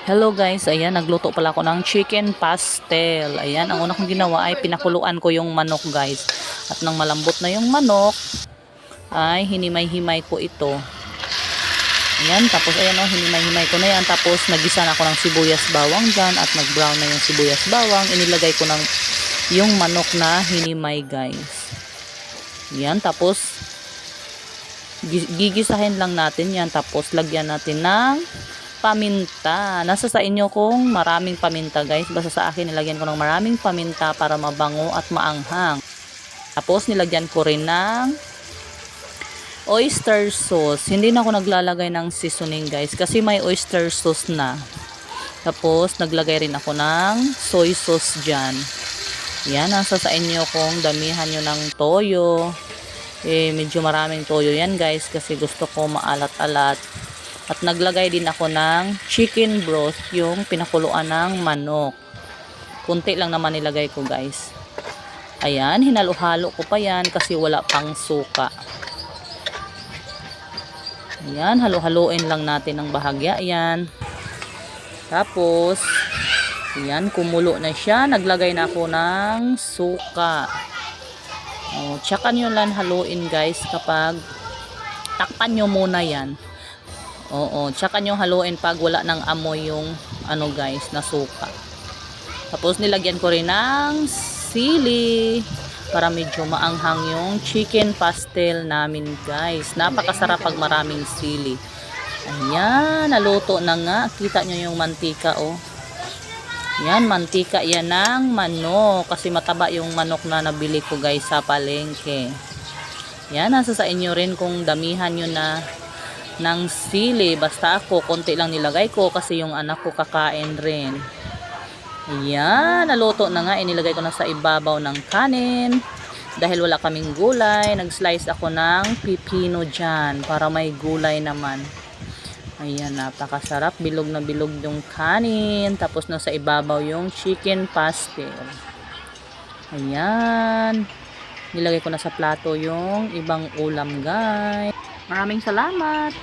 Hello guys, ayan, nagluto pala ako ng chicken pastel. Ayan, ang una kong ginawa ay pinakuluan ko yung manok guys. At nang malambot na yung manok, ay hinimay-himay ko ito. Ayan, tapos ayan o, hinimay-himay ko na yan. Tapos nagisa na ako ng sibuyas bawang dyan at nag-brown na yung sibuyas bawang. Inilagay ko ng yung manok na hinimay guys. Ayan, tapos gigisahin lang natin yan. Tapos lagyan natin ng paminta. Nasa sa inyo kung maraming paminta guys. Basta sa akin nilagyan ko ng maraming paminta para mabango at maanghang. Tapos nilagyan ko rin ng oyster sauce. Hindi na ako naglalagay ng seasoning guys kasi may oyster sauce na. Tapos naglagay rin ako ng soy sauce dyan. Yan, nasa sa inyo kung damihan nyo ng toyo. Medyo maraming toyo yan guys kasi gusto ko maalat-alat. At naglagay din ako ng chicken broth, yung pinakuluan ng manok. Kunti lang naman nilagay ko guys. Ayan, hinalo-halo ko pa yan kasi wala pang suka. Ayan, halo-haloin lang natin ng bahagya yan. Tapos, ayan, kumulo na siya. Naglagay na ako ng suka. Tsaka nyo lang haluin guys kapag takpan nyo muna yan. Tsaka nyo haluin pag wala ng amoy yung ano guys, na suka. Tapos nilagyan ko rin ng sili para medyo maanghang yung chicken pastel namin guys. Napakasarap pag maraming sili. Ayan, naluto na nga. Kita nyo yung mantika oh. Yan, mantika yan ng manok. Kasi mataba yung manok na nabili ko guys sa palengke. Yan, nasa sa inyo rin kung damihan nyo na ng sili. Basta ako, konti lang nilagay ko kasi yung anak ko kakain rin. Ayan, naluto na nga. Inilagay ko na sa ibabaw ng kanin. Dahil wala kaming gulay, nag-slice ako ng pipino dyan para may gulay naman. Ayan, napakasarap. Bilog na bilog yung kanin. Tapos na sa ibabaw yung chicken pastel. Ayan. Nilagay ko na sa plato yung ibang ulam guys. Maraming salamat!